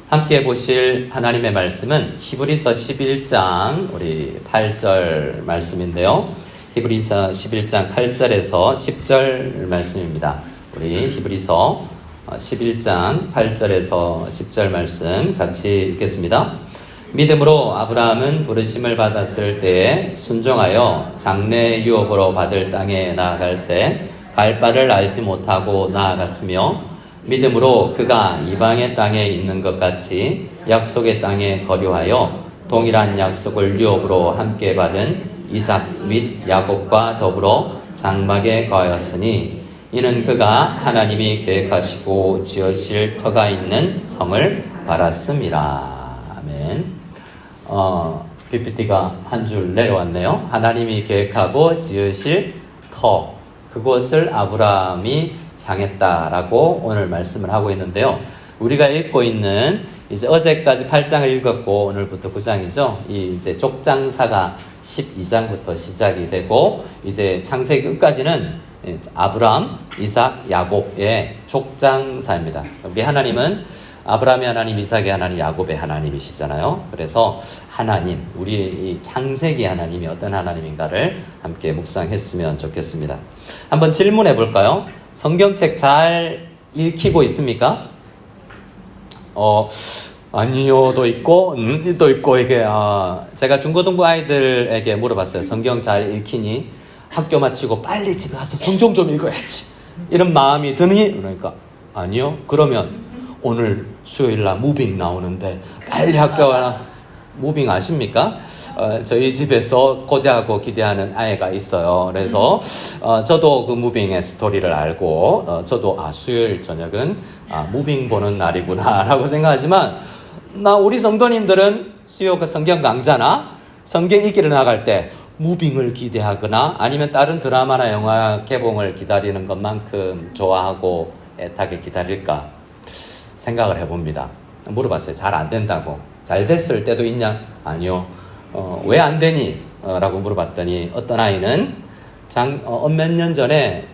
함께 보실 하나님의 말씀은 히브리서 11장 우리 8절 말씀인데요. 히브리서 11장 8절에서 10절 말씀입니다. 우리 히브리서 11장 8절에서 10절 말씀 같이 읽겠습니다. 믿음으로 아브라함은 부르심을 받았을 때에 순종하여 장래 유업으로 받을 땅에 나아갈새 갈 바를 알지 못하고 나아갔으며 믿음으로 그가 이방의 땅에 있는 것 같이 약속의 땅에 거류하여 동일한 약속을 유업으로 함께 받은 이삭 및 야곱과 더불어 장막에 거하였으니 이는 그가 하나님이 계획하시고 지으실 터가 있는 성을 바랐습니다. 아멘. PPT가 한 줄 내려왔네요. 하나님이 계획하고 지으실 터, 그곳을 아브라함이 향했다라고 오늘 말씀을 하고 있는데요. 우리가 읽고 있는 이제 어제까지 8장을 읽었고 오늘부터 9장이죠. 이 이제 족장사가 12장부터 시작이 되고 이제 창세기 끝까지는 아브라함, 이삭, 야곱의 족장사입니다. 우리 하나님은 아브라함의 하나님, 이삭의 하나님, 야곱의 하나님이시잖아요. 그래서 하나님, 우리 이 창세기 하나님이 어떤 하나님인가를 함께 묵상했으면 좋겠습니다. 한번 질문해 볼까요? 성경책 잘 읽히고 있습니까? 아니요도 있고, 또 있고, 이게, 제가 중고등부 아이들에게 물어봤어요. 성경 잘 읽히니? 학교 마치고 빨리 집에 가서 성경 좀 읽어야지. 이런 마음이 드니? 그러니까, 아니요. 그러면 오늘 수요일날 무빙 나오는데 빨리 학교 가라. 무빙 아십니까? 저희 집에서 고대하고 기대하는 아이가 있어요. 그래서 저도 그 무빙의 스토리를 알고 저도 수요일 저녁은 무빙 보는 날이구나 라고 생각하지만 우리 성도님들은 수요 그 성경 강좌나 성경 읽기를 나갈 때 무빙을 기대하거나 아니면 다른 드라마나 영화 개봉을 기다리는 것만큼 좋아하고 애타게 기다릴까 생각을 해봅니다. 물어봤어요. 잘 안 된다고. 잘 됐을 때도 있냐? 아니요. 왜 안 되니? 라고 물어봤더니 어떤 아이는 몇 년 전에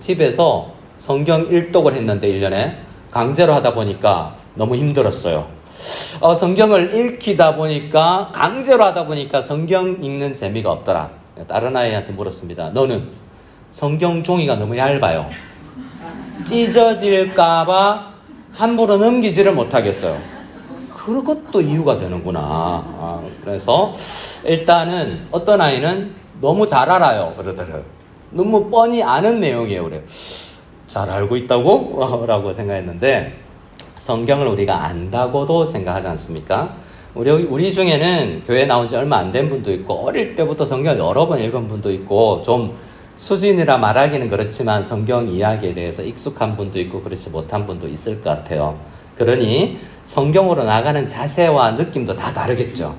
집에서 성경 일독을 했는데 1년에 강제로 하다 보니까 너무 힘들었어요. 성경을 읽히다 보니까 강제로 하다 보니까 성경 읽는 재미가 없더라. 다른 아이한테 물었습니다. 너는 성경 종이가 너무 얇아요. 찢어질까봐 함부로 넘기지를 못하겠어요. 그것도 이유가 되는구나. 그래서 일단은 어떤 아이는 너무 잘 알아요. 그러더래요. 너무 뻔히 아는 내용이에요. 그래요. 잘 알고 있다고? 라고 생각했는데 성경을 우리가 안다고도 생각하지 않습니까? 우리 중에는 교회 나온 지 얼마 안 된 분도 있고 어릴 때부터 성경을 여러 번 읽은 분도 있고 좀 수준이라 말하기는 그렇지만 성경 이야기에 대해서 익숙한 분도 있고 그렇지 못한 분도 있을 것 같아요. 그러니 성경으로 나가는 자세와 느낌도 다 다르겠죠.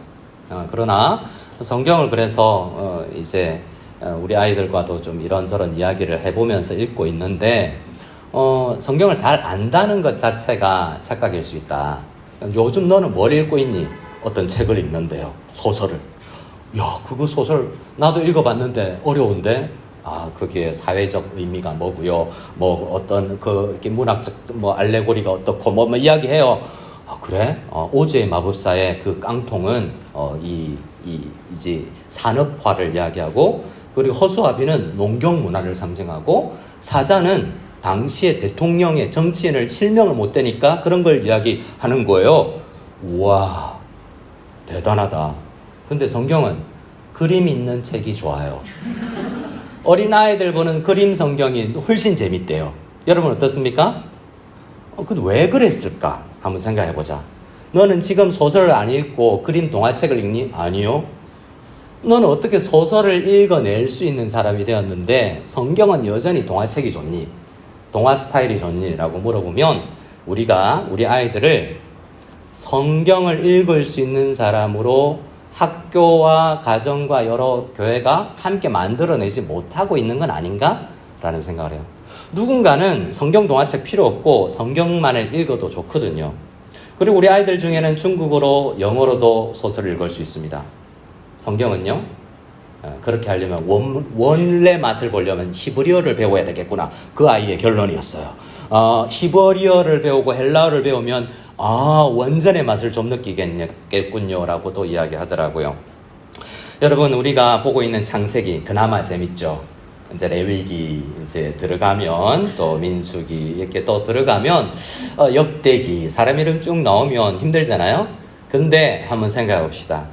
그러나 성경을 그래서 이제 우리 아이들과도 좀 이런저런 이야기를 해보면서 읽고 있는데 성경을 잘 안다는 것 자체가 착각일 수 있다. 요즘 너는 뭘 읽고 있니? 어떤 책을 읽는데요. 소설을. 야, 그거 소설 나도 읽어봤는데 어려운데? 그게 사회적 의미가 뭐고요. 어떤 이렇게 문학적 알레고리가 어떻고 이야기해요. 그래? 오즈의 마법사의 그 깡통은 이제 산업화를 이야기하고 그리고 허수아비는 농경 문화를 상징하고 사자는 당시의 대통령의 정치인을 실명을 못 대니까 그런 걸 이야기하는 거예요. 우와, 대단하다. 근데 성경은 그림 있는 책이 좋아요. 어린아이들 보는 그림 성경이 훨씬 재밌대요. 여러분 어떻습니까? 근데 왜 그랬을까? 한번 생각해보자. 너는 지금 소설을 안 읽고 그림 동화책을 읽니? 아니요. 너는 어떻게 소설을 읽어낼 수 있는 사람이 되었는데 성경은 여전히 동화책이 좋니? 동화 스타일이 좋니? 라고 물어보면 우리 아이들을 성경을 읽을 수 있는 사람으로 학교와 가정과 여러 교회가 함께 만들어내지 못하고 있는 건 아닌가? 라는 생각을 해요. 누군가는 성경 동화책 필요 없고 성경만을 읽어도 좋거든요. 그리고 우리 아이들 중에는 중국어로 영어로도 소설을 읽을 수 있습니다. 성경은요. 그렇게 하려면 원래 맛을 보려면 히브리어를 배워야 되겠구나. 그 아이의 결론이었어요. 히브리어를 배우고 헬라어를 배우면 원전의 맛을 좀 느끼겠군요. 라고 또 이야기하더라고요. 여러분, 우리가 보고 있는 창세기, 그나마 재밌죠? 이제 레위기 이제 들어가면, 또 민수기 이렇게 또 들어가면, 역대기, 사람 이름 쭉 나오면 힘들잖아요? 근데 한번 생각해 봅시다.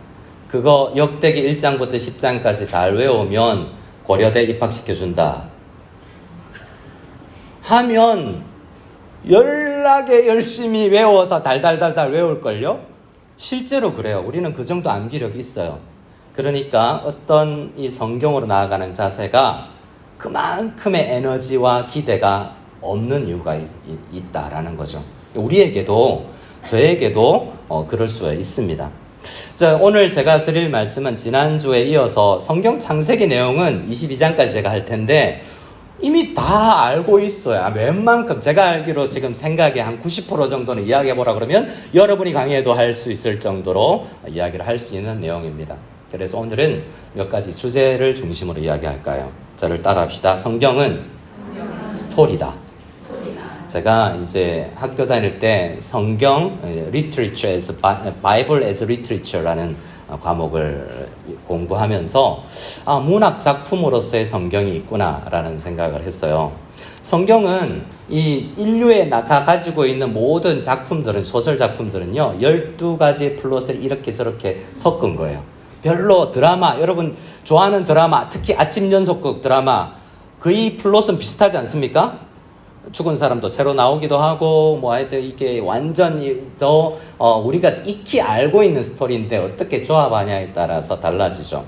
그거 역대기 1장부터 10장까지 잘 외우면 고려대 입학시켜준다 하면 연락에 열심히 외워서 달달달달 외울걸요? 실제로 그래요. 우리는 그 정도 암기력이 있어요. 그러니까 어떤 이 성경으로 나아가는 자세가 그만큼의 에너지와 기대가 없는 이유가 있다라는 거죠. 우리에게도, 저에게도 그럴 수 있습니다. 자, 오늘 제가 드릴 말씀은 지난주에 이어서 성경 창세기 내용은 22장까지 제가 할 텐데 이미 다 알고 있어요. 웬만큼 제가 알기로 지금 생각의 한 90% 정도는 이야기해보라 그러면 여러분이 강의해도 할 수 있을 정도로 이야기를 할 수 있는 내용입니다. 그래서 오늘은 몇 가지 주제를 중심으로 이야기할까요? 저를 따라합시다. 성경은 스토리다. 제가 이제 학교 다닐 때 성경 Literature as Bible as Literature라는 과목을 공부하면서 문학 작품으로서의 성경이 있구나라는 생각을 했어요. 성경은 이 인류에 가지고 있는 모든 작품들은, 소설 작품들은요, 12가지 플롯을 이렇게 저렇게 섞은 거예요. 별로 드라마, 여러분 좋아하는 드라마, 특히 아침 연속극 드라마, 거의 플롯은 비슷하지 않습니까? 죽은 사람도 새로 나오기도 하고, 하여튼 이게 완전히 더 우리가 익히 알고 있는 스토리인데 어떻게 조합하냐에 따라서 달라지죠.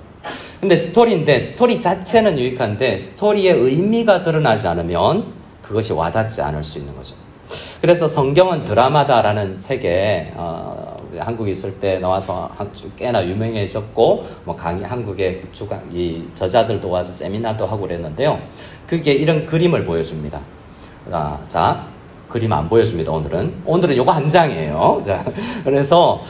근데 스토리인데, 스토리 자체는 유익한데 스토리의 의미가 드러나지 않으면 그것이 와닿지 않을 수 있는 거죠. 그래서 성경은 드라마다라는 책에 한국에 있을 때 나와서 꽤나 유명해졌고, 한국의 이 저자들도 와서 세미나도 하고 그랬는데요. 그게 이런 그림을 보여줍니다. 자, 그림 안 보여줍니다. 오늘은 요거 한 장이에요. 자, 그래서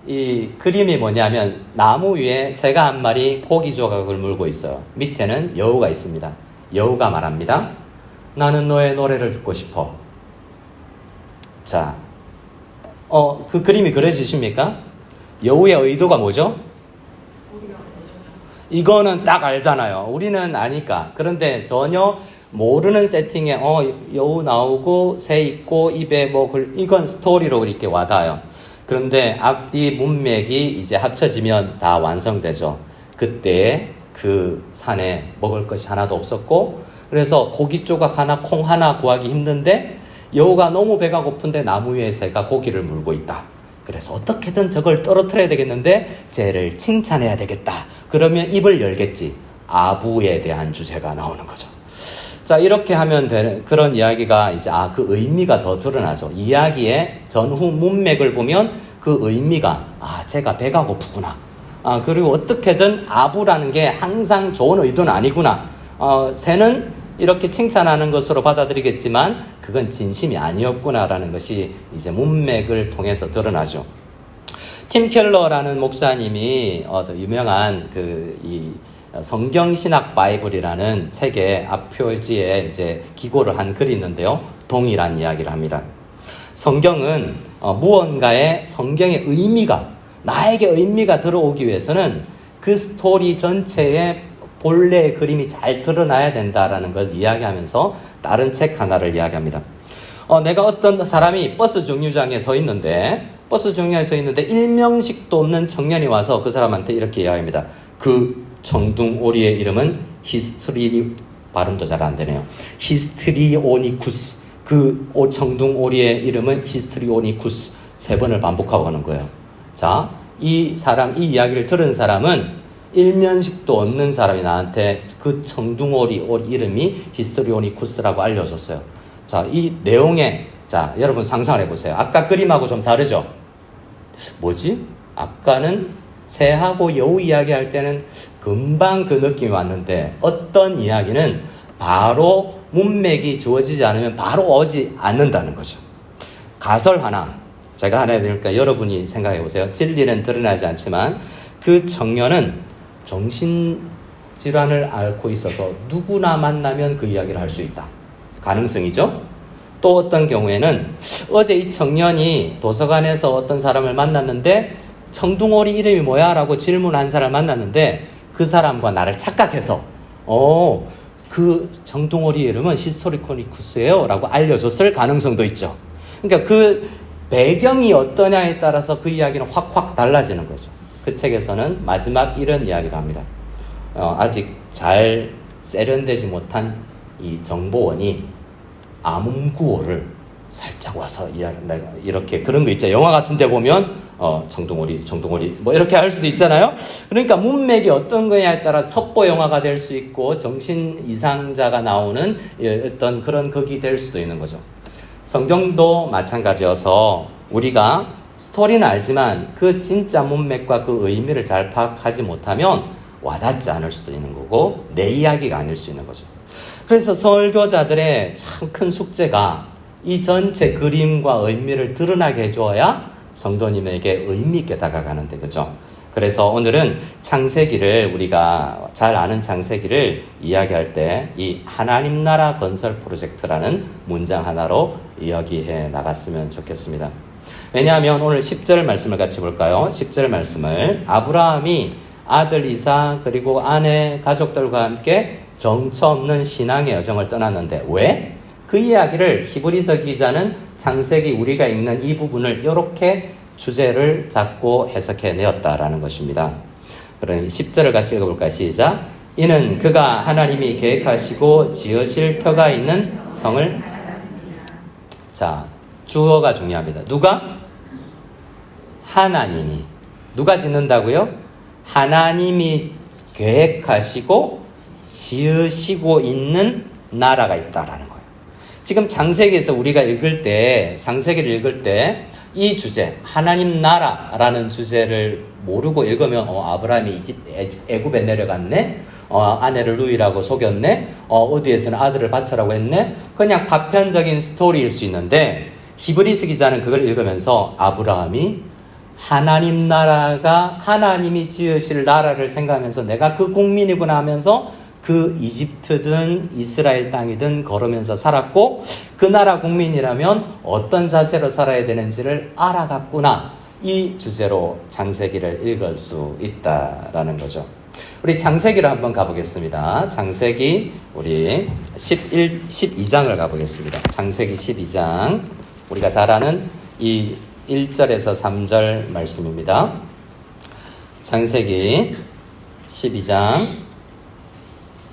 이 그림이 뭐냐면 나무 위에 새가 한 마리 고기 조각을 물고 있어요. 밑에는 여우가 있습니다. 여우가 말합니다. 나는 너의 노래를 듣고 싶어. 자, 그 그림이 그려지십니까? 여우의 의도가 뭐죠? 이거는 딱 알잖아요. 우리는 아니까. 그런데 전혀 모르는 세팅에 여우 나오고 새 있고 입에 이건 스토리로 이렇게 와닿아요. 그런데 앞뒤 문맥이 이제 합쳐지면 다 완성되죠. 그때 그 산에 먹을 것이 하나도 없었고, 그래서 고기 조각 하나, 콩 하나 구하기 힘든데 여우가 너무 배가 고픈데 나무 위에 새가 고기를 물고 있다. 그래서 어떻게든 저걸 떨어뜨려야 되겠는데 쟤를 칭찬해야 되겠다. 그러면 입을 열겠지. 아부에 대한 주제가 나오는 거죠. 자, 이렇게 하면 되는 그런 이야기가 이제 그 의미가 더 드러나죠. 이야기의 전후 문맥을 보면 그 의미가 제가 배가 고프구나. 그리고 어떻게든 아부라는 게 항상 좋은 의도는 아니구나. 새는 이렇게 칭찬하는 것으로 받아들이겠지만 그건 진심이 아니었구나라는 것이 이제 문맥을 통해서 드러나죠. 팀 켈러라는 목사님이 유명한 이 성경신학 바이블이라는 책의 앞표지에 이제 기고를 한 글이 있는데요. 동일한 이야기를 합니다. 성경은 무언가의 성경의 의미가, 나에게 의미가 들어오기 위해서는 그 스토리 전체의 본래의 그림이 잘 드러나야 된다라는 걸 이야기하면서 다른 책 하나를 이야기합니다. 내가 어떤 사람이 버스 정류장에 서 있는데 일명식도 없는 청년이 와서 그 사람한테 이렇게 이야기합니다. 그 청둥오리의 이름은 발음도 잘 안 되네요. 히스트리오니쿠스. 그 청둥오리의 이름은 히스트리오니쿠스. 3번을 반복하고 하는 거예요. 자, 이 이야기를 들은 사람은 일면식도 없는 사람이 나한테 그 청둥오리 이름이 히스트리오니쿠스라고 알려줬어요. 자, 이 내용에, 여러분 상상을 해보세요. 아까 그림하고 좀 다르죠? 뭐지? 아까는 새하고 여우 이야기할 때는 금방 그 느낌이 왔는데 어떤 이야기는 바로 문맥이 주어지지 않으면 바로 오지 않는다는 거죠. 가설 하나 제가 하나 해드릴까 여러분이 생각해 보세요. 진리는 드러나지 않지만 그 청년은 정신질환을 앓고 있어서 누구나 만나면 그 이야기를 할 수 있다. 가능성이죠. 또 어떤 경우에는 어제 이 청년이 도서관에서 어떤 사람을 만났는데 청둥오리 이름이 뭐야? 라고 질문한 사람을 만났는데 그 사람과 나를 착각해서 그 청둥오리 이름은 히스토리코니쿠스예요 라고 알려줬을 가능성도 있죠. 그러니까 그 배경이 어떠냐에 따라서 그 이야기는 확확 달라지는 거죠. 그 책에서는 마지막 이런 이야기도 합니다. 아직 잘 세련되지 못한 이 정보원이 암구호를 살짝 와서 이렇게 그런 거 있죠. 영화 같은 데 보면 청둥오리 뭐 이렇게 할 수도 있잖아요. 그러니까 문맥이 어떤 거냐에 따라 첩보 영화가 될 수 있고 정신 이상자가 나오는 어떤 그런 극이 될 수도 있는 거죠. 성경도 마찬가지여서 우리가 스토리는 알지만 그 진짜 문맥과 그 의미를 잘 파악하지 못하면 와닿지 않을 수도 있는 거고 내 이야기가 아닐 수 있는 거죠. 그래서 설교자들의 참 큰 숙제가 이 전체 그림과 의미를 드러나게 해줘야 성도님에게 의미 있게 다가가는데, 그죠? 그래서 오늘은 창세기를 우리가 잘 아는 창세기를 이야기할 때 이 하나님 나라 건설 프로젝트라는 문장 하나로 이야기해 나갔으면 좋겠습니다. 왜냐하면 오늘 10절 말씀을 같이 볼까요? 10절 말씀을 아브라함이 아들 이삭 그리고 아내 가족들과 함께 정처 없는 신앙의 여정을 떠났는데 왜? 그 이야기를 히브리서 기자는 창세기 우리가 읽는 이 부분을 이렇게 주제를 잡고 해석해 내었다라는 것입니다. 그럼 10절을 같이 읽어볼까요? 시작. 이는 그가 하나님이 계획하시고 지으실 터가 있는 성을 자, 주어가 중요합니다. 누가? 하나님이. 누가 짓는다고요? 하나님이 계획하시고 지으시고 있는 나라가 있다라는 거예요. 지금 창세기에서 우리가 창세기를 읽을 때 이 주제, 하나님 나라라는 주제를 모르고 읽으면 아브라함이 애굽에 내려갔네? 아내를 루이라고 속였네? 어디에서는 아들을 바쳐라고 했네? 그냥 파편적인 스토리일 수 있는데 히브리서 기자는 그걸 읽으면서 아브라함이 하나님 나라가 하나님이 지으실 나라를 생각하면서 내가 그 국민이구나 하면서 그 이집트든 이스라엘 땅이든 걸으면서 살았고 그 나라 국민이라면 어떤 자세로 살아야 되는지를 알아갔구나. 이 주제로 창세기를 읽을 수 있다라는 거죠. 우리 창세기로 한번 가보겠습니다. 창세기 우리 12장을 가보겠습니다. 창세기 12장 우리가 잘 아는 이 1절에서 3절 말씀입니다. 창세기 12장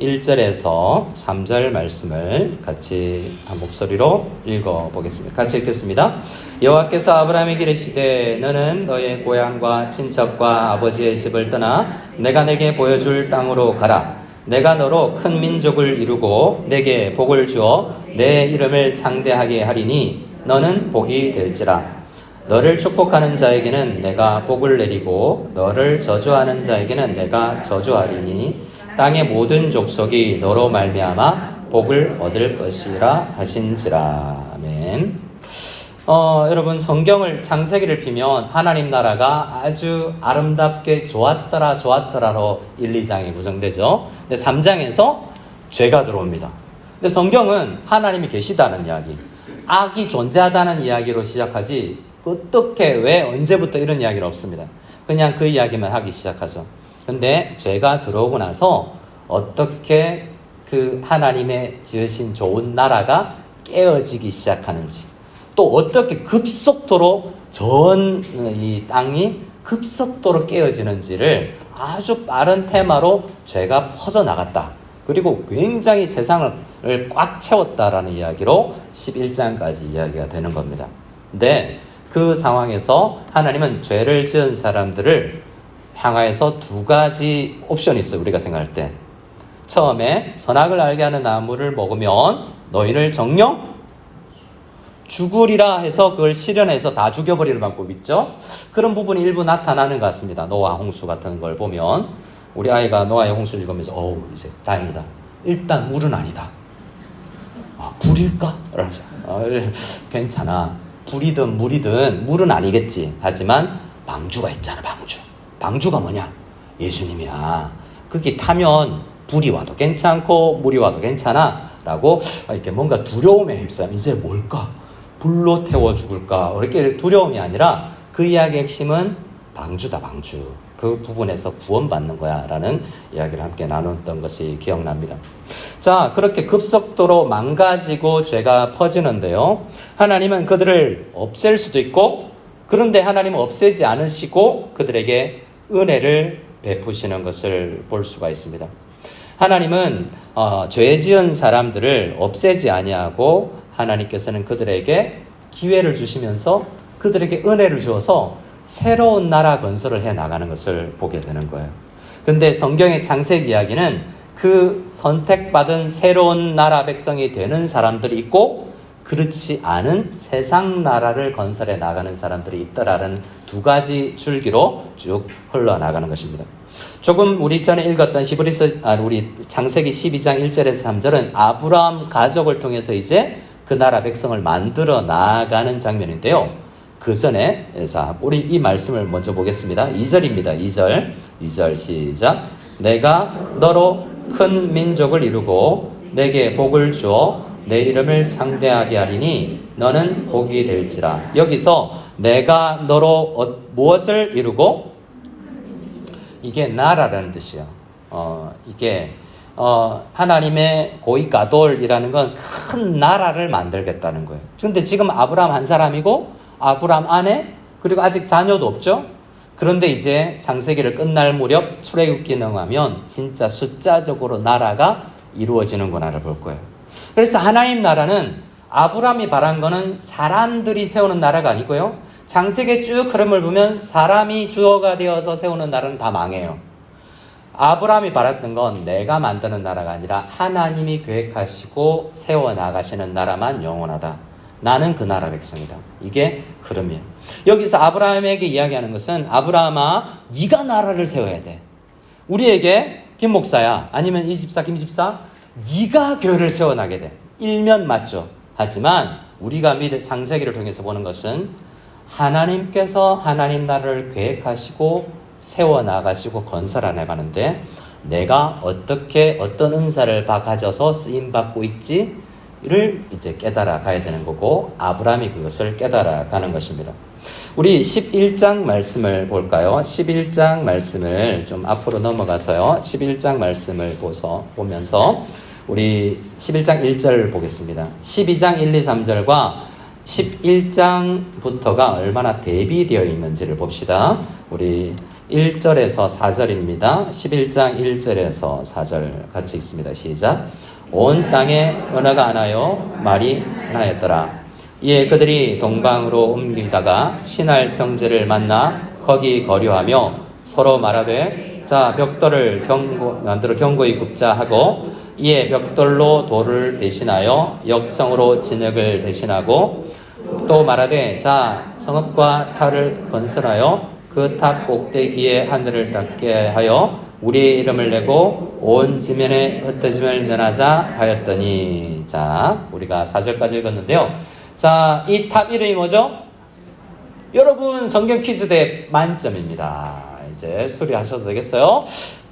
1절에서 3절 말씀을 같이 한 목소리로 읽어보겠습니다. 같이 읽겠습니다. 여호와께서 아브라함에게 이르시되 너는 너의 고향과 친척과 아버지의 집을 떠나 내가 내게 보여줄 땅으로 가라. 내가 너로 큰 민족을 이루고 내게 복을 주어 내 이름을 창대하게 하리니 너는 복이 될지라. 너를 축복하는 자에게는 내가 복을 내리고 너를 저주하는 자에게는 내가 저주하리니 땅의 모든 족속이 너로 말미암아 복을 얻을 것이라 하신지라. 아멘. 여러분 성경을 창세기를 피면 하나님 나라가 아주 아름답게 좋았더라로 1, 2장이 구성되죠. 근데 3장에서 죄가 들어옵니다. 근데 성경은 하나님이 계시다는 이야기, 악이 존재하다는 이야기로 시작하지 어떻게 왜 언제부터 이런 이야기는 없습니다. 그냥 그 이야기만 하기 시작하죠. 근데 죄가 들어오고 나서 어떻게 그 하나님의 지으신 좋은 나라가 깨어지기 시작하는지, 또 어떻게 급속도로 전 이 땅이 급속도로 깨어지는지를 아주 빠른 테마로 죄가 퍼져나갔다. 그리고 굉장히 세상을 꽉 채웠다라는 이야기로 11장까지 이야기가 되는 겁니다. 근데 그 상황에서 하나님은 죄를 지은 사람들을 향하여서 두 가지 옵션이 있어요. 우리가 생각할 때. 처음에 선악을 알게 하는 나무를 먹으면 너희를 정령 죽으리라 해서 그걸 실현해서 다 죽여버리는 방법 있죠. 그런 부분이 일부 나타나는 것 같습니다. 노아 홍수 같은 걸 보면 우리 아이가 노아의 홍수를 읽으면서 이제 다행이다. 일단 물은 아니다. 불일까? 괜찮아. 불이든 물이든 물은 아니겠지. 하지만 방주가 있잖아. 방주가 뭐냐? 예수님이야. 그게 타면 불이 와도 괜찮고 물이 와도 괜찮아. 라고 이렇게 뭔가 두려움에 휩싸여. 이제 뭘까? 불로 태워 죽을까? 이렇게 두려움이 아니라 그 이야기의 핵심은 방주다, 방주. 그 부분에서 구원받는 거야 라는 이야기를 함께 나눴던 것이 기억납니다. 자, 그렇게 급속도로 망가지고 죄가 퍼지는데요. 하나님은 그들을 없앨 수도 있고, 그런데 하나님은 없애지 않으시고 그들에게 은혜를 베푸시는 것을 볼 수가 있습니다. 하나님은 죄 지은 사람들을 없애지 아니하고 하나님께서는 그들에게 기회를 주시면서 그들에게 은혜를 주어서 새로운 나라 건설을 해 나가는 것을 보게 되는 거예요. 근데 성경의 창세기 이야기는 그 선택받은 새로운 나라 백성이 되는 사람들이 있고 그렇지 않은 세상 나라를 건설해 나가는 사람들이 있더라는 두 가지 줄기로 쭉 흘러나가는 것입니다. 조금 우리 전에 읽었던 우리 창세기 12장 1절에서 3절은 아브라함 가족을 통해서 이제 그 나라 백성을 만들어 나가는 장면인데요. 그 전에, 자, 우리 이 말씀을 먼저 보겠습니다. 2절입니다. 2절 시작. 내가 너로 큰 민족을 이루고 내게 복을 주어 내 이름을 창대하게 하리니 너는 복이 될지라. 여기서 내가 너로 무엇을 이루고? 이게 나라라는 뜻이에요. 이게 하나님의 고이 가돌이라는 건 큰 나라를 만들겠다는 거예요. 근데 지금 아브라함 한 사람이고 아브라함 아내 그리고 아직 자녀도 없죠. 그런데 이제 창세기를 끝날 무렵 출애굽기 넘어가면 진짜 숫자적으로 나라가 이루어지는구나를 볼 거예요. 그래서 하나님 나라는 아브라함이 바란 거는 사람들이 세우는 나라가 아니고요. 창세기 쭉 흐름을 보면 사람이 주어가 되어서 세우는 나라는 다 망해요. 아브라함이 바랐던 건 내가 만드는 나라가 아니라 하나님이 계획하시고 세워나가시는 나라만 영원하다. 나는 그 나라 백성이다. 이게 흐름이에요. 여기서 아브라함에게 이야기하는 것은 아브라함아 네가 나라를 세워야 돼. 우리에게 김 목사야 아니면 이 집사 김 집사 네가 교회를 세워나게 돼. 일면 맞죠. 하지만 우리가 창세기를 통해서 보는 것은 하나님께서 하나님 나라를 계획하시고 세워나가시고 건설해 나가는데 내가 어떻게 어떤 은사를 가져서 쓰임받고 있지? 를 이제 깨달아 가야 되는 거고 아브라함이 그것을 깨달아 가는 것입니다. 우리 11장 말씀을 볼까요? 11장 말씀을 좀 앞으로 넘어가서요. 11장 말씀을 보면서 우리 11장 1절 보겠습니다. 12장 1, 2, 3절과 11장부터가 얼마나 대비되어 있는지를 봅시다. 우리 1절에서 4절입니다. 11장 1절에서 4절 같이 읽습니다. 시작. 온 땅에 언어가 하나요 말이 하나였더라. 이에 그들이 동방으로 옮기다가 신할 평지를 만나 거기 거류하며 서로 말하되 자 벽돌을 만들어 견고히 굽자 하고 이에 벽돌로 돌을 대신하여 역청으로 진흙을 대신하고 또 말하되 자 성읍과 탈을 건설하여 그 탑 꼭대기에 하늘을 닿게 하여 우리의 이름을 내고 온 지면에 흩어짐을 면하자 하였더니 자 우리가 4절까지 읽었는데요. 자, 이 탑 이름이 뭐죠? 여러분 성경 퀴즈 대 만점입니다. 이제 수리하셔도 되겠어요.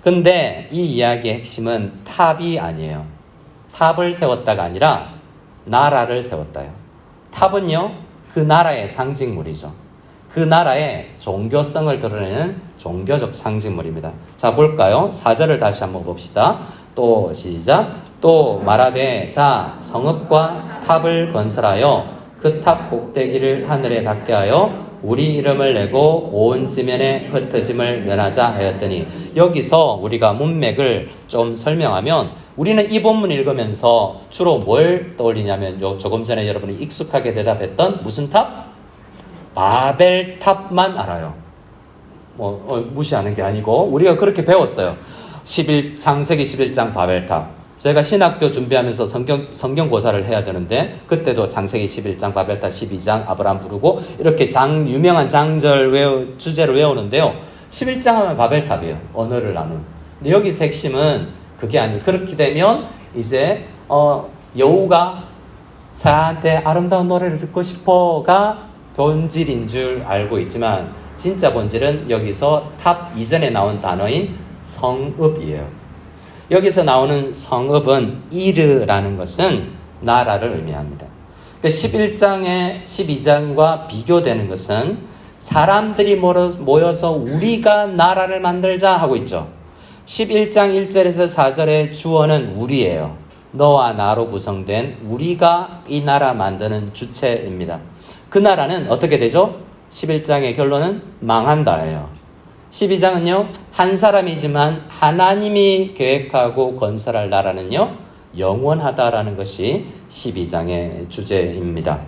근데 이 이야기의 핵심은 탑이 아니에요. 탑을 세웠다가 아니라 나라를 세웠다요. 탑은요 그 나라의 상징물이죠. 그 나라의 종교성을 드러내는 종교적 상징물입니다. 자 볼까요? 4절을 다시 한번 봅시다. 또 시작. 또 말하되 자 성읍과 탑을 건설하여 그 탑 꼭대기를 하늘에 닿게 하여 우리 이름을 내고 온 지면에 흩어짐을 면하자 하였더니 여기서 우리가 문맥을 좀 설명하면 우리는 이 본문 읽으면서 주로 뭘 떠올리냐면 조금 전에 여러분이 익숙하게 대답했던 무슨 탑? 바벨탑만 알아요. 무시하는 게 아니고 우리가 그렇게 배웠어요. 창세기 11장 바벨탑. 제가 신학교 준비하면서 성경 고사를 해야 되는데 그때도 창세기 11장 바벨탑 12장 아브라함 부르고 이렇게 유명한 장절 주제로 외우는데요. 11장 하면 바벨탑이에요. 언어를 나눈. 근데 여기서 핵심은 그게 아니에요. 그렇게 되면 이제 여우가 사한테 아름다운 노래를 듣고 싶어가 본질인 줄 알고 있지만 진짜 본질은 여기서 탑 이전에 나온 단어인 성읍이에요. 여기서 나오는 성읍은 이르라는 것은 나라를 의미합니다. 11장에 12장과 비교되는 것은 사람들이 모여서 우리가 나라를 만들자 하고 있죠. 11장 1절에서 4절의 주어는 우리예요. 너와 나로 구성된 우리가 이 나라 만드는 주체입니다. 그 나라는 어떻게 되죠? 11장의 결론은 망한다예요. 12장은요, 한 사람이지만 하나님이 계획하고 건설할 나라는요, 영원하다라는 것이 12장의 주제입니다.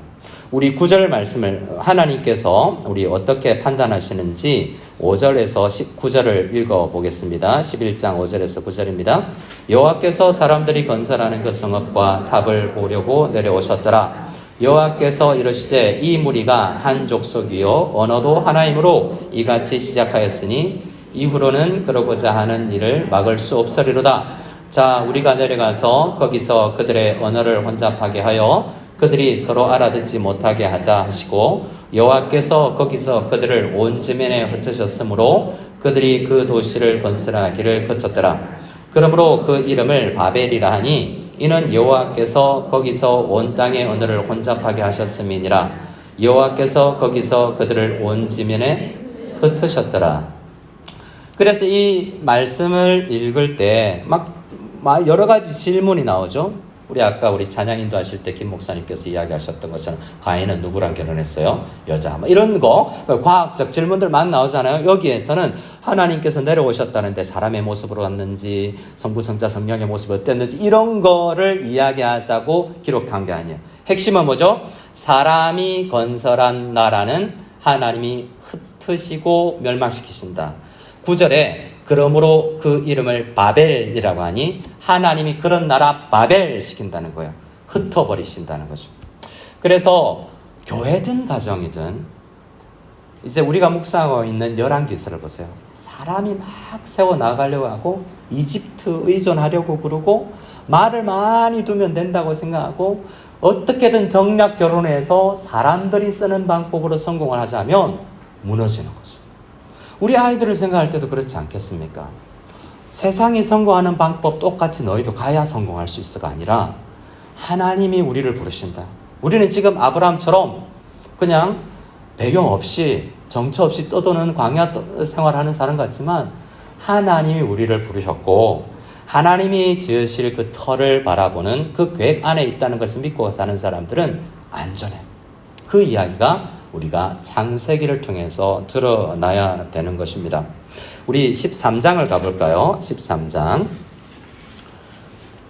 우리 9절 말씀을 하나님께서 우리 어떻게 판단하시는지 5절에서 19절을 읽어보겠습니다. 11장 5절에서 9절입니다. 여호와께서 사람들이 건설하는 그 성읍과 탑을 보려고 내려오셨더라. 여호와께서 이르시되 이 무리가 한 족속이요 언어도 하나이므로 이같이 시작하였으니 이후로는 그러고자 하는 일을 막을 수 없으리로다. 자, 우리가 내려가서 거기서 그들의 언어를 혼잡하게 하여 그들이 서로 알아듣지 못하게 하자 하시고 여호와께서 거기서 그들을 온 지면에 흩으셨으므로 그들이 그 도시를 건설하기를 거쳤더라. 그러므로 그 이름을 바벨이라 하니 이는 여호와께서 거기서 온 땅의 언어를 혼잡하게 하셨음이니라. 여호와께서 거기서 그들을 온 지면에 흩으셨더라. 그래서 이 말씀을 읽을 때 막 여러 가지 질문이 나오죠. 우리 찬양 인도하실 때 김 목사님께서 이야기하셨던 것처럼 가인은 누구랑 결혼했어요? 여자. 이런 거 과학적 질문들 많이 나오잖아요. 여기에서는 하나님께서 내려오셨다는데 사람의 모습으로 왔는지 성부 성자 성령의 모습이 어땠는지 이런 거를 이야기하자고 기록한 게 아니에요. 핵심은 뭐죠? 사람이 건설한 나라는 하나님이 흩으시고 멸망시키신다. 9절에 그러므로 그 이름을 바벨이라고 하니 하나님이 그런 나라 바벨 시킨다는 거예요. 흩어버리신다는 거죠. 그래서 교회든 가정이든 이제 우리가 묵상하고 있는 열왕기서를 보세요. 사람이 막 세워나가려고 하고 이집트 의존하려고 그러고 말을 많이 두면 된다고 생각하고 어떻게든 정략 결혼해서 사람들이 쓰는 방법으로 성공을 하자면 무너지는 거죠. 우리 아이들을 생각할 때도 그렇지 않겠습니까? 세상이 성공하는 방법 똑같이 너희도 가야 성공할 수 있어가 아니라 하나님이 우리를 부르신다. 우리는 지금 아브라함처럼 그냥 배경 없이 정처 없이 떠도는 광야 생활하는 사람 같지만 하나님이 우리를 부르셨고 하나님이 지으실 그 터를 바라보는 그 계획 안에 있다는 것을 믿고 사는 사람들은 안전해. 그 이야기가 우리가 창세기를 통해서 드러나야 되는 것입니다. 우리 13장을 가볼까요? 13장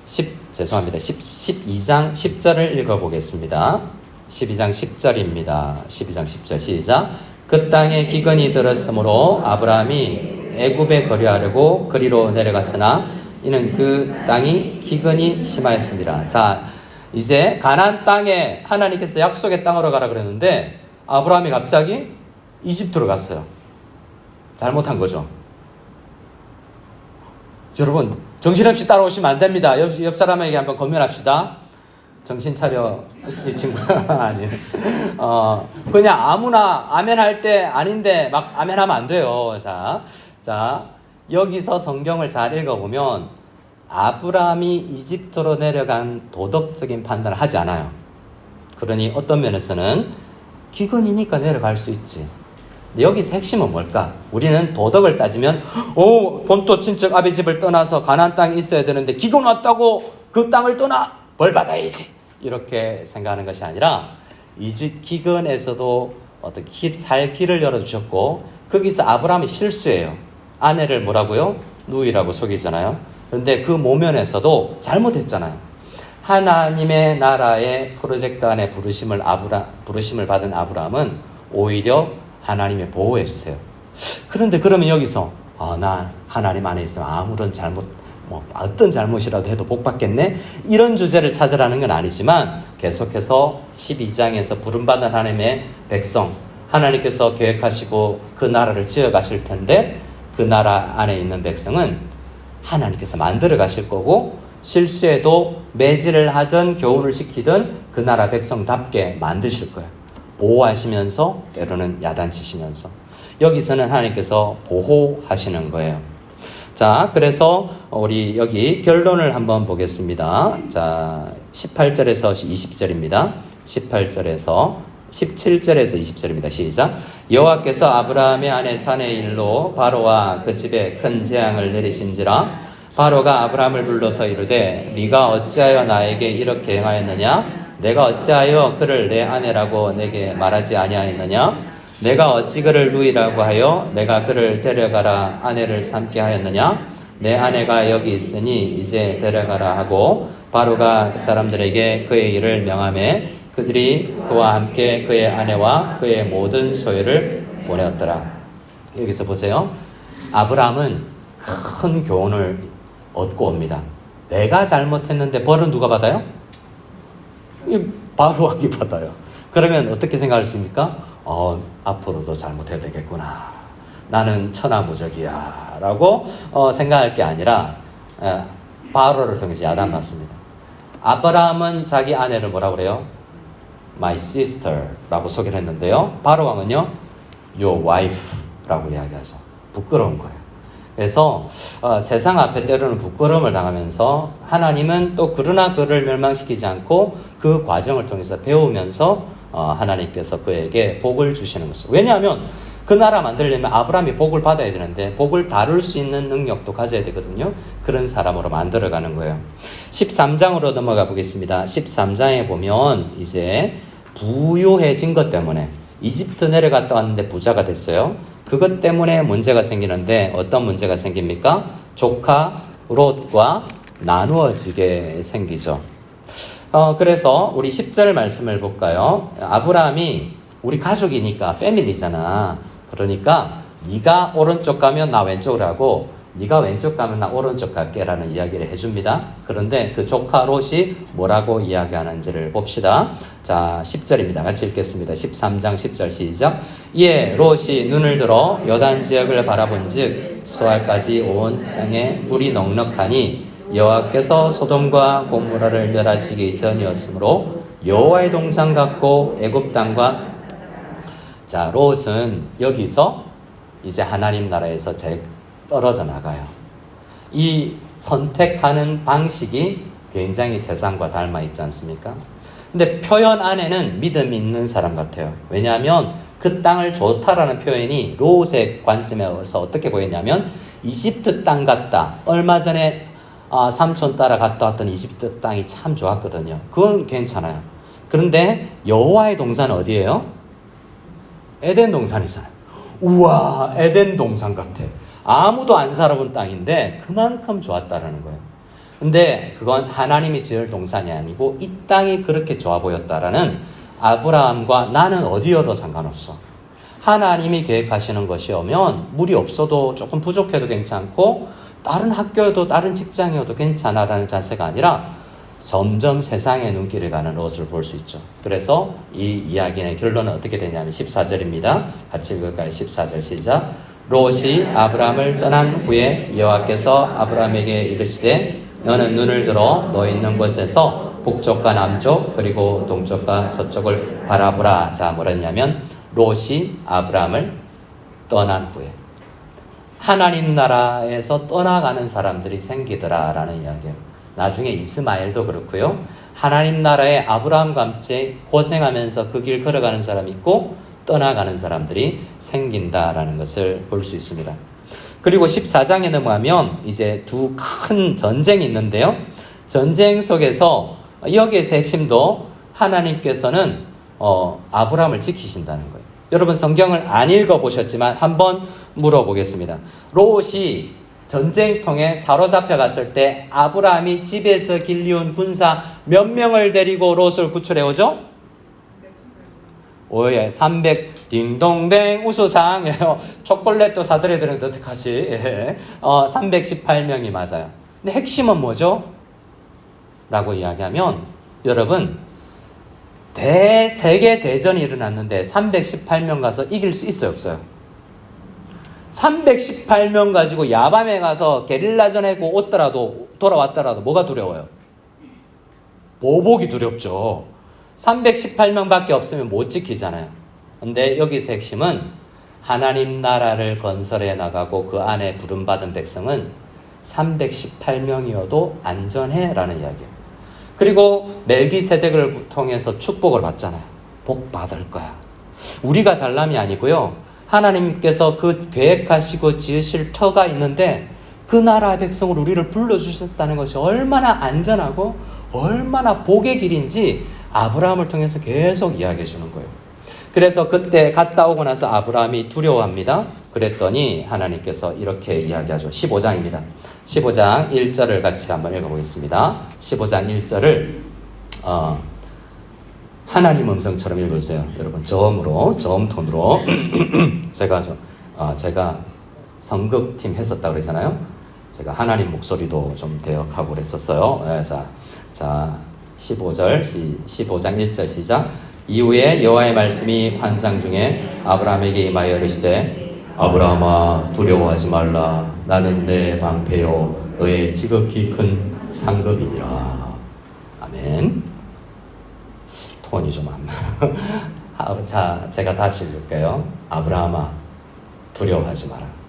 12장 10절을 읽어보겠습니다. 12장 10절입니다. 12장 10절 시작. 그 땅에 기근이 들었으므로 아브라함이 애굽에 거류하려고 그리로 내려갔으나 이는 그 땅이 기근이 심하였습니다. 자, 이제 가나안 땅에 하나님께서 약속의 땅으로 가라 그랬는데 아브라함이 갑자기 이집트로 갔어요. 잘못한 거죠. 여러분 정신없이 따라오시면 안 됩니다. 옆 사람에게 한번 권면합시다. 정신 차려. 이 친구가 아니에요. 그냥 아무나 아멘할 때 아닌데 막 아멘하면 안 돼요. 자 여기서 성경을 잘 읽어보면 아브라함이 이집트로 내려간 도덕적인 판단을 하지 않아요. 그러니 어떤 면에서는 기근이니까 내려갈 수 있지. 근데 여기서 핵심은 뭘까? 우리는 도덕을 따지면 본토 친척 아비 집을 떠나서 가나안 땅에 있어야 되는데 기근 왔다고 그 땅을 떠나 벌 받아야지 이렇게 생각하는 것이 아니라 기근에서도 어떤 살 길을 열어주셨고 거기서 아브라함이 실수해요. 아내를 뭐라고요? 누이라고 속이잖아요. 그런데 그 모면에서도 잘못했잖아요. 하나님의 나라의 프로젝트 안에 부르심을 받은 아브라함은 오히려 하나님의 보호해 주세요. 그런데 그러면 여기서 나 하나님 안에 있으면 아무런 어떤 잘못이라도 해도 복 받겠네? 이런 주제를 찾으라는 건 아니지만 계속해서 12장에서 부름받은 하나님의 백성, 하나님께서 계획하시고 그 나라를 지어 가실 텐데 그 나라 안에 있는 백성은 하나님께서 만들어 가실 거고 실수에도 매질을 하든 교훈을 시키든 그 나라 백성답게 만드실 거예요. 보호하시면서 때로는 야단치시면서 여기서는 하나님께서 보호하시는 거예요. 자, 그래서 우리 여기 결론을 한번 보겠습니다. 자, 18절에서 20절입니다. 18절에서 17절에서 20절입니다. 시작. 여호와께서 아브라함의 아내 사내의 일로 바로와 그 집에 큰 재앙을 내리신지라. 바로가 아브라함을 불러서 이르되 네가 어찌하여 나에게 이렇게 행하였느냐? 내가 어찌하여 그를 내 아내라고 내게 말하지 아니하였느냐? 내가 어찌 그를 누이라고 하여 내가 그를 데려가라 아내를 삼게 하였느냐? 내 아내가 여기 있으니 이제 데려가라 하고 바로가 그 사람들에게 그의 일을 명하매 그들이 그와 함께 그의 아내와 그의 모든 소유를 보내었더라. 여기서 보세요. 아브라함은 큰 교훈을 얻고 옵니다. 내가 잘못했는데 벌은 누가 받아요? 바로 왕이 받아요. 그러면 어떻게 생각하십니까? 앞으로도 잘못해야 되겠구나. 나는 천하무적이야. 라고 생각할 게 아니라 바로를 통해서 야단맞습니다. 아브라함은 자기 아내를 뭐라고 그래요? My sister 라고 소개를 했는데요. 바로 왕은요? Your wife 라고 이야기하죠. 부끄러운 거예요. 그래서 세상 앞에 때로는 부끄러움을 당하면서 하나님은 또 그러나 그를 멸망시키지 않고 그 과정을 통해서 배우면서 하나님께서 그에게 복을 주시는 것이죠. 왜냐하면 그 나라 만들려면 아브라함이 복을 받아야 되는데 복을 다룰 수 있는 능력도 가져야 되거든요. 그런 사람으로 만들어가는 거예요. 13장으로 넘어가 보겠습니다. 13장에 보면 이제 부유해진 것 때문에 이집트 내려갔다 왔는데 부자가 됐어요. 그것 때문에 문제가 생기는데 어떤 문제가 생깁니까? 조카 롯과 나누어지게 생기죠. 그래서 우리 10절 말씀을 볼까요? 아브라함이 우리 가족이니까 패밀리잖아. 그러니까 네가 오른쪽 가면 나 왼쪽으로 하고 네가 왼쪽 가면 나 오른쪽 갈게 라는 이야기를 해줍니다. 그런데 그 조카 롯이 뭐라고 이야기하는지를 봅시다. 자, 10절입니다. 같이 읽겠습니다. 13장 10절 시작. 이에 롯이 눈을 들어 요단 지역을 바라본즉 수알까지 온 땅에 물이 넉넉하니 여호와께서 소돔과 고모라를 멸하시기 전이었으므로 여호와의 동산 같고 애굽 땅과 자, 롯은 여기서 이제 하나님 나라에서 떨어져 나가요. 이 선택하는 방식이 굉장히 세상과 닮아 있지 않습니까? 근데 표현 안에는 믿음이 있는 사람 같아요. 왜냐하면 그 땅을 좋다라는 표현이 롯의 관점에서 어떻게 보였냐면 이집트 땅 같다. 얼마 전에 삼촌 따라 갔다 왔던 이집트 땅이 참 좋았거든요. 그건 괜찮아요. 그런데 여호와의 동산은 어디예요? 에덴 동산이잖아요. 우와, 에덴 동산 같아. 아무도 안 살아본 땅인데 그만큼 좋았다라는 거예요. 근데 그건 하나님이 지을 동산이 아니고 이 땅이 그렇게 좋아 보였다라는 아브라함과 나는 어디여도 상관없어. 하나님이 계획하시는 것이 오면 물이 없어도 조금 부족해도 괜찮고 다른 학교여도 다른 직장이어도 괜찮아라는 자세가 아니라 점점 세상의 눈길을 가는 롯을 볼 수 있죠. 그래서 이 이야기의 결론은 어떻게 되냐면 14절입니다. 같이 읽을까요? 14절 시작. 롯이 아브라함을 떠난 후에 여호와께서 아브라함에게 이르시되 너는 눈을 들어 너 있는 곳에서 북쪽과 남쪽 그리고 동쪽과 서쪽을 바라보라. 자, 뭐랬냐면 롯이 아브라함을 떠난 후에 하나님 나라에서 떠나가는 사람들이 생기더라라는 이야기예요. 나중에 이스마엘도 그렇고요. 하나님 나라에 아브라함과 함께 고생하면서 그 길 걸어가는 사람이 있고 떠나가는 사람들이 생긴다라는 것을 볼 수 있습니다. 그리고 14장에 넘어가면 이제 두 큰 전쟁이 있는데요. 전쟁 속에서 여기에서 핵심도 하나님께서는 아브라함을 지키신다는 거예요. 여러분 성경을 안 읽어보셨지만 한번 물어보겠습니다. 롯이 전쟁통에 사로잡혀 갔을 때 아브라함이 집에서 길리온 군사 몇 명을 데리고 롯을 구출해 오죠? 오예, 300 딩동댕 우수상이에요. 초콜릿도 사드려야 되는데 어떡하지? 예. 318명이 맞아요. 근데 핵심은 뭐죠? 라고 이야기하면 여러분 대세계 대전이 일어났는데 318명 가서 이길 수 있어요, 없어요? 318명 가지고 야밤에 가서 게릴라전 하고 돌아왔더라도 뭐가 두려워요? 보복이 두렵죠. 318명밖에 없으면 못 지키잖아요. 근데 여기서 핵심은 하나님 나라를 건설해 나가고 그 안에 부름받은 백성은 318명이어도 안전해라는 이야기예요. 그리고 멜기세덱을 통해서 축복을 받잖아요. 복 받을 거야. 우리가 잘남이 아니고요. 하나님께서 그 계획하시고 지으실 터가 있는데 그 나라 백성을 우리를 불러주셨다는 것이 얼마나 안전하고 얼마나 복의 길인지 아브라함을 통해서 계속 이야기해 주는 거예요. 그래서 그때 갔다 오고 나서 아브라함이 두려워합니다. 그랬더니 하나님께서 이렇게 이야기하죠. 15장입니다. 15장 1절을 같이 한번 읽어보겠습니다. 15장 1절을 하나님 음성처럼 읽어주세요. 여러분 저음 톤으로 제가 성극팀 했었다고 그러잖아요. 제가 하나님 목소리도 좀 대역하고 그랬었어요. 네, 자 15장 1절 시작. 이후에 여호와의 말씀이 환상 중에 아브라함에게 임하여 이르시되 아브라함아 두려워하지 말라. 나는 내 방패요 너의 지극히 큰 상급이니라. 아멘. 톤이 좀 안 나. 자, 제가 다시 읽을게요. 아브라함아 두려워하지 마라.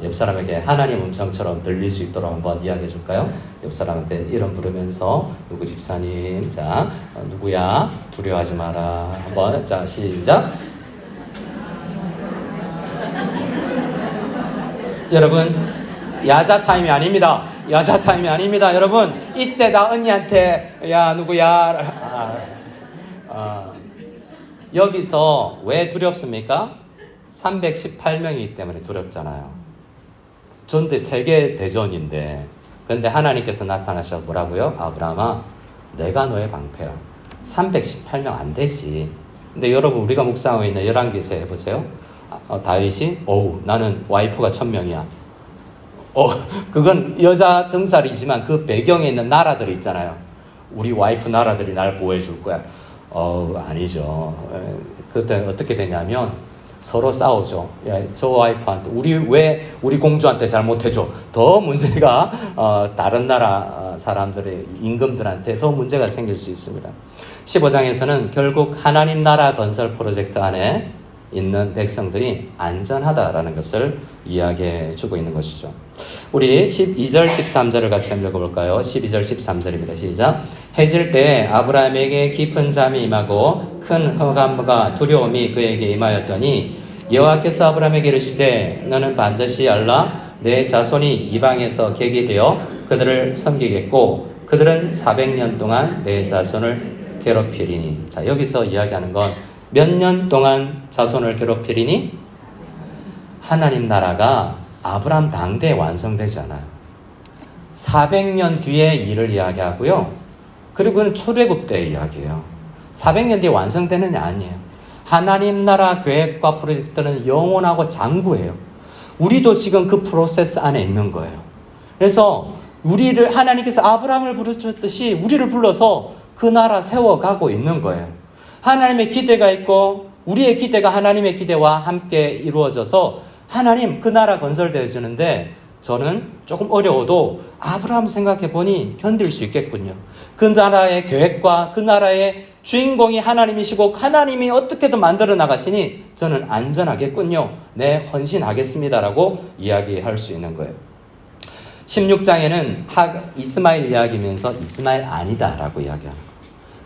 옆 사람에게 하나님 음성처럼 들릴 수 있도록 한번 이야기해 줄까요? 옆 사람한테 이름 부르면서 누구 집사님, 자 누구야? 두려워하지 마라. 한번 자 시작. 여러분 야자 타임이 아닙니다. 야자 타임이 아닙니다. 여러분 이때 나 언니한테 야 누구야? 여기서 왜 두렵습니까? 318명이기 때문에 두렵잖아요. 전대 세계 대전인데 근데 하나님께서 나타나셔서 뭐라고요? 아브라함아 내가 너의 방패야. 318명 안 되지. 근데 여러분 우리가 묵상하고 있는 열왕기에서 해보세요. 다윗이 나는 와이프가 1000명이야. 그건 여자 등살이지만 그 배경에 있는 나라들이 있잖아요. 우리 와이프 나라들이 날 보호해 줄 거야. 아니죠. 그때 어떻게 되냐면 서로 싸우죠. 야, 저 와이프한테 왜 우리 공주한테 잘못해줘. 더 문제가 다른 나라 사람들의 임금들한테 더 문제가 생길 수 있습니다. 15장에서는 결국 하나님 나라 건설 프로젝트 안에 있는 백성들이 안전하다라는 것을 이야기해 주고 있는 것이죠. 우리 12절 13절을 같이 한번 읽어볼까요? 12절 13절입니다. 시작. 해질 때 아브라함에게 깊은 잠이 임하고 큰 흑암과 두려움이 그에게 임하였더니 여호와께서 아브라함에게 이르시되 너는 반드시 알라 내 자손이 이방에서 객이 되어 그들을 섬기겠고 그들은 400년 동안 내 자손을 괴롭히리니. 자, 여기서 이야기하는 건 몇 년 동안 자손을 괴롭히리니? 하나님 나라가 아브라함 당대에 완성되지 않아요. 400년 뒤에 일을 이야기하고요. 그리고 그건 초대국 때의 이야기예요. 400년 뒤에 완성되느냐 아니에요. 하나님 나라 계획과 프로젝트는 영원하고 장구해요. 우리도 지금 그 프로세스 안에 있는 거예요. 그래서 우리를 하나님께서 아브라함을 부르셨듯이 우리를 불러서 그 나라 세워가고 있는 거예요. 하나님의 기대가 있고 우리의 기대가 하나님의 기대와 함께 이루어져서 하나님 그 나라 건설되어지는데 저는 조금 어려워도 아브라함 생각해 보니 견딜 수 있겠군요. 그 나라의 계획과 그 나라의 주인공이 하나님이시고 하나님이 어떻게든 만들어 나가시니 저는 안전하겠군요. 네, 헌신하겠습니다라고 이야기할 수 있는 거예요. 16장에는 이스마엘 이야기면서 이스마엘 아니다라고 이야기하는 거예요.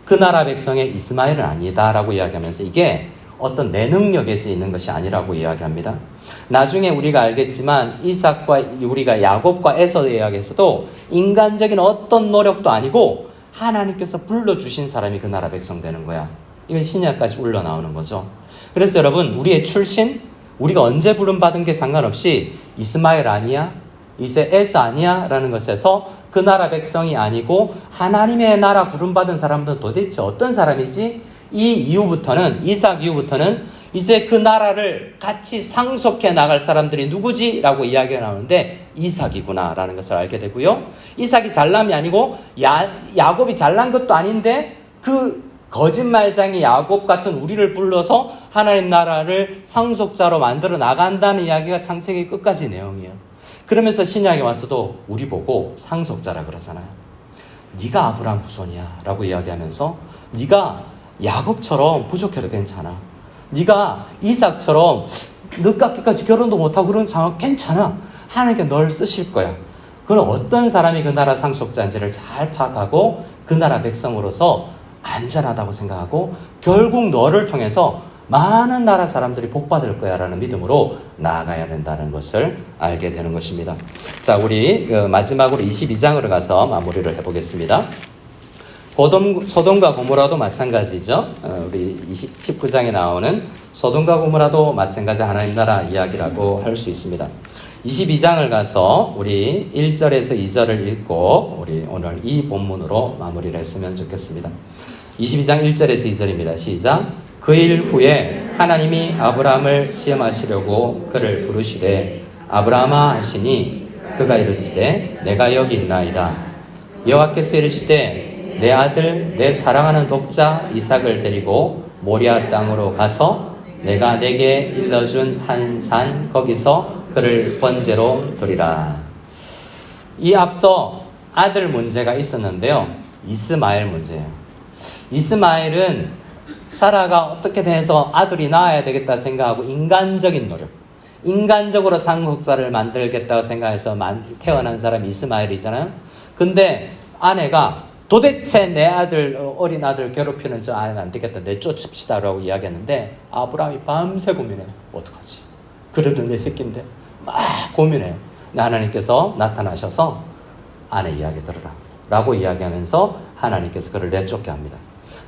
그 나라 백성의 이스마엘은 아니다라고 이야기하면서 이게 어떤 내 능력에서 있는 것이 아니라고 이야기합니다. 나중에 우리가 알겠지만 이삭과 우리가 야곱과 에서 이야기에서도 인간적인 어떤 노력도 아니고 하나님께서 불러주신 사람이 그 나라 백성 되는 거야. 이건 신약까지 흘러나오는 거죠. 그래서 여러분 우리의 출신 우리가 언제 부름받은 게 상관없이 이스마엘 아니야? 이제 에서 아니야? 라는 것에서 그 나라 백성이 아니고 하나님의 나라 부름받은 사람들은 도대체 어떤 사람이지? 이 이후부터는 이삭 이후부터는 이제 그 나라를 같이 상속해 나갈 사람들이 누구지? 라고 이야기가 나오는데 이삭이구나 라는 것을 알게 되고요. 이삭이 잘남이 아니고 야곱이 잘난 것도 아닌데 그 거짓말장이 야곱 같은 우리를 불러서 하나님 나라를 상속자로 만들어 나간다는 이야기가 창세기 끝까지 내용이에요. 그러면서 신약에 와서도 우리 보고 상속자라 그러잖아요. 네가 아브라함 후손이야 라고 이야기하면서 네가 야곱처럼 부족해도 괜찮아. 네가 이삭처럼 늦깎이까지 결혼도 못하고 그런 상황 괜찮아. 하나님께 널 쓰실 거야. 그럼 어떤 사람이 그 나라 상속자인지를 잘 파악하고 그 나라 백성으로서 안전하다고 생각하고 결국 너를 통해서 많은 나라 사람들이 복받을 거야 라는 믿음으로 나아가야 된다는 것을 알게 되는 것입니다. 자, 우리 마지막으로 22장으로 가서 마무리를 해보겠습니다. 소돔과 고모라도 마찬가지죠. 우리 19장에 나오는 소돔과 고모라도 마찬가지 하나님 나라 이야기라고 할 수 있습니다. 22장을 가서 우리 1절에서 2절을 읽고 우리 오늘 이 본문으로 마무리를 했으면 좋겠습니다. 22장 1절에서 2절입니다. 시작. 그 일 후에 하나님이 아브라함을 시험하시려고 그를 부르시되 아브라함아 하시니 그가 이르시되 내가 여기 있나이다. 여호와께서 이르시되 내 아들 내 사랑하는 독자 이삭을 데리고 모리아 땅으로 가서 내가 내게 일러준 한 산 거기서 그를 번제로 드리라. 이 앞서 아들 문제가 있었는데요. 이스마엘 문제예요. 이스마엘은 사라가 어떻게든 해서 아들이 낳아야 되겠다 생각하고 인간적인 노력, 인간적으로 상속자를 만들겠다고 생각해서 태어난 사람이 이스마엘이잖아요. 근데 아내가 도대체 내 아들, 어린 아들 괴롭히는 저 아내는 안 되겠다. 내쫓읍시다라고 이야기했는데 아브라함이 밤새 고민해요. 어떡하지? 그래도 내 새끼인데 막 고민해요. 하나님께서 나타나셔서 아내 이야기 들으라 라고 이야기하면서 하나님께서 그를 내쫓게 합니다.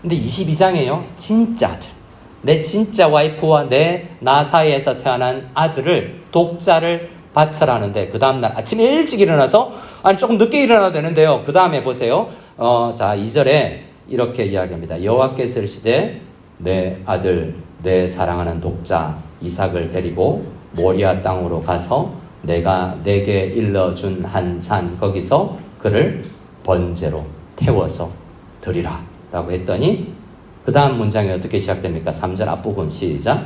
근데 22장에요. 진짜 아들, 내 진짜 와이프와 나 사이에서 태어난 아들을 독자를 바쳐라는데 그 다음날 아침에 일찍 일어나서 조금 늦게 일어나도 되는데요. 그 다음에 보세요. 자 2절에 이렇게 이야기합니다. 여호와께서 이르시되 내 아들 내 사랑하는 독자 이삭을 데리고 모리아 땅으로 가서 내가 내게 일러준 한 산 거기서 그를 번제로 태워서 드리라 라고 했더니 그 다음 문장이 어떻게 시작됩니까? 3절 앞부분 시작.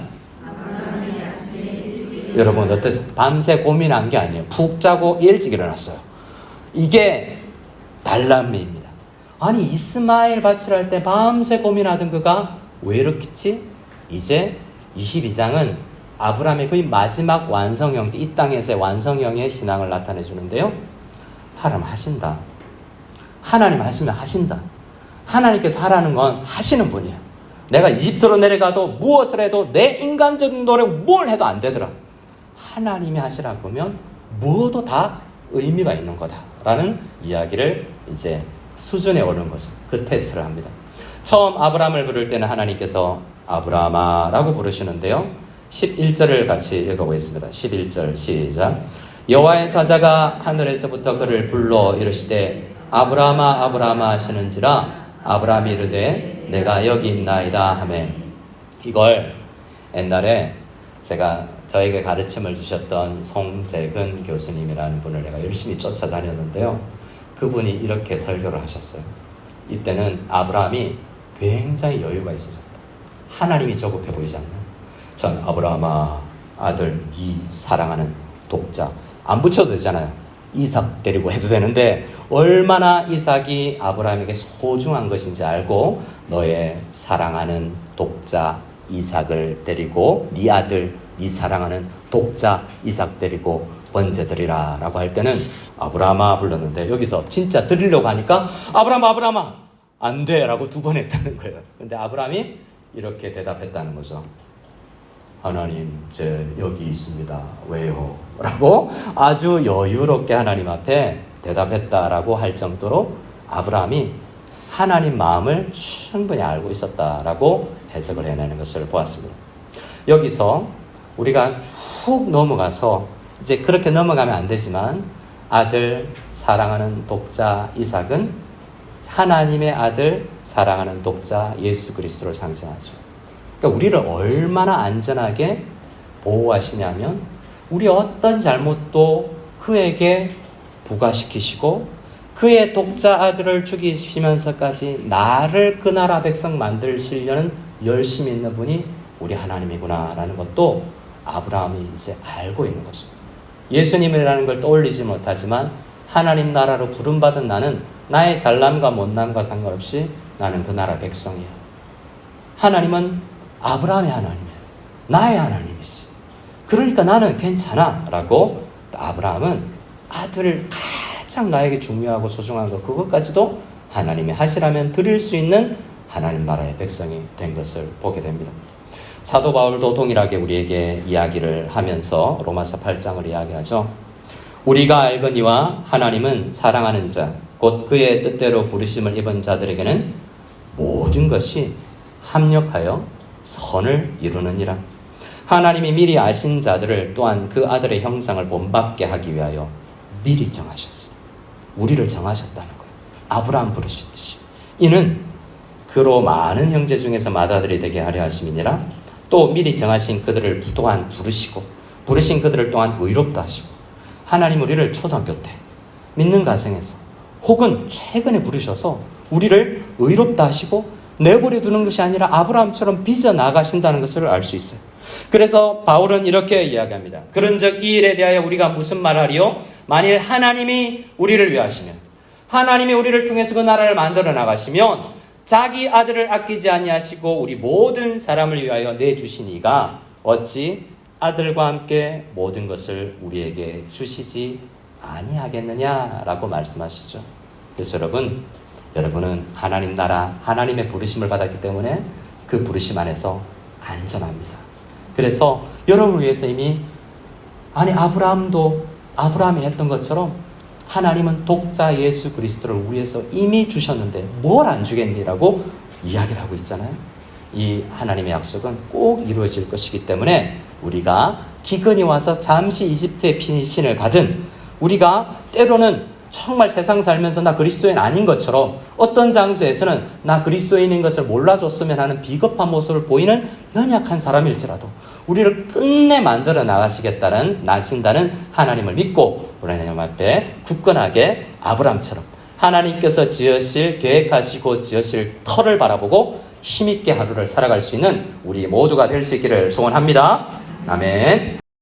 여러분 어떠세요? 밤새 고민한 게 아니에요. 푹 자고 일찍 일어났어요. 이게 달란미입니다. 아니 이스마엘 바치를 할 때 밤새 고민하던 그가 왜 이렇겠지? 이제 22장은 아브라함의 거의 마지막 완성형, 이 땅에서의 완성형의 신앙을 나타내 주는데요. 하나님 하신다. 하나님 하시면 하신다. 하나님께서 하라는 건 하시는 분이에요. 내가 이집트로 내려가도 무엇을 해도 내 인간적인 노력 뭘 해도 안 되더라. 하나님이 하시라고 하면 뭐도 다 의미가 있는 거다라는 이야기를 이제 수준에 오른 것은 그 테스트를 합니다. 처음 아브라함을 부를 때는 하나님께서 아브라함아 라고 부르시는데요. 11절을 같이 읽어보겠습니다. 11절 시작. 여호와의 사자가 하늘에서부터 그를 불러 이르시되 아브라함아 아브라함아 하시는지라 아브라함이 이르되 내가 여기 있나이다 하매. 이걸 옛날에 제가 저에게 가르침을 주셨던 송재근 교수님이라는 분을 내가 열심히 쫓아다녔는데요. 그분이 이렇게 설교를 하셨어요. 이때는 아브라함이 굉장히 여유가 있었다. 하나님이 조급해 보이지 않나? 전 아브라함아 아들 네 사랑하는 독자 안 붙여도 되잖아요. 이삭 데리고 해도 되는데 얼마나 이삭이 아브라함에게 소중한 것인지 알고 너의 사랑하는 독자 이삭을 데리고 네 아들 네 사랑하는 독자 이삭 데리고 번제 드리라 라고 할 때는 아브라함아 불렀는데 여기서 진짜 드리려고 하니까 아브라함아 안 돼 라고 2번 했다는 거예요. 근데 아브라함이 이렇게 대답했다는 거죠. 하나님 제 여기 있습니다. 왜요? 라고 아주 여유롭게 하나님 앞에 대답했다라고 할 정도로 아브라함이 하나님 마음을 충분히 알고 있었다라고 해석을 해내는 것을 보았습니다. 여기서 우리가 훅 넘어가서 이제 그렇게 넘어가면 안 되지만 아들 사랑하는 독자 이삭은 하나님의 아들 사랑하는 독자 예수 그리스도를 상징하죠. 그러니까 우리를 얼마나 안전하게 보호하시냐면 우리 어떤 잘못도 그에게 부과시키시고 그의 독자 아들을 죽이시면서까지 나를 그 나라 백성 만드시려는 열심히 있는 분이 우리 하나님이구나 라는 것도 아브라함이 이제 알고 있는 거죠. 예수님이라는 걸 떠올리지 못하지만 하나님 나라로 부름받은 나는 나의 잘남과 못남과 상관없이 나는 그 나라 백성이야. 하나님은 아브라함의 하나님이에요. 나의 하나님이시. 그러니까 나는 괜찮아 라고 아브라함은 아들을 가장 나에게 중요하고 소중한 것, 그것까지도 하나님이 하시라면 드릴 수 있는 하나님 나라의 백성이 된 것을 보게 됩니다. 사도 바울도 동일하게 우리에게 이야기를 하면서 로마서 8장을 이야기하죠. 우리가 알거니와 하나님은 사랑하는 자, 곧 그의 뜻대로 부르심을 입은 자들에게는 모든 것이 합력하여 선을 이루느니라. 하나님이 미리 아신 자들을 또한 그 아들의 형상을 본받게 하기 위하여 미리 정하셨어요. 우리를 정하셨다는 거예요. 아브라함 부르셨듯이. 이는 그로 많은 형제 중에서 맏아들이 되게 하려 하심이니라. 또 미리 정하신 그들을 또한 부르시고 부르신 그들을 또한 의롭다 하시고, 하나님 우리를 초등학교 때 믿는 가정에서 혹은 최근에 부르셔서 우리를 의롭다 하시고 내버려 두는 것이 아니라 아브라함처럼 빚어 나가신다는 것을 알 수 있어요. 그래서 바울은 이렇게 이야기합니다. 그런즉 이 일에 대하여 우리가 무슨 말하리요? 만일 하나님이 우리를 위하시면, 하나님이 우리를 통해서 그 나라를 만들어 나가시면 자기 아들을 아끼지 아니하시고 우리 모든 사람을 위하여 내주신 이가 어찌 아들과 함께 모든 것을 우리에게 주시지 아니하겠느냐라고 말씀하시죠. 그래서 여러분은 하나님 나라, 하나님의 부르심을 받았기 때문에 그 부르심 안에서 안전합니다. 그래서 여러분을 위해서 이미, 아브라함이 했던 것처럼 하나님은 독자 예수 그리스도를 우리 위해서 이미 주셨는데 뭘 안 주겠니라고 이야기를 하고 있잖아요. 이 하나님의 약속은 꼭 이루어질 것이기 때문에 우리가 기근이 와서 잠시 이집트의 신을 가든, 우리가 때로는 정말 세상 살면서 나 그리스도인 아닌 것처럼 어떤 장소에서는 나 그리스도인인 것을 몰라줬으면 하는 비겁한 모습을 보이는 연약한 사람일지라도 우리를 끝내 만들어 나신다는 하나님을 믿고 우리 하나님 앞에 굳건하게 아브라함처럼 하나님께서 계획하시고 지으실 터를 바라보고 힘있게 하루를 살아갈 수 있는 우리 모두가 될 수 있기를 소원합니다. 아멘.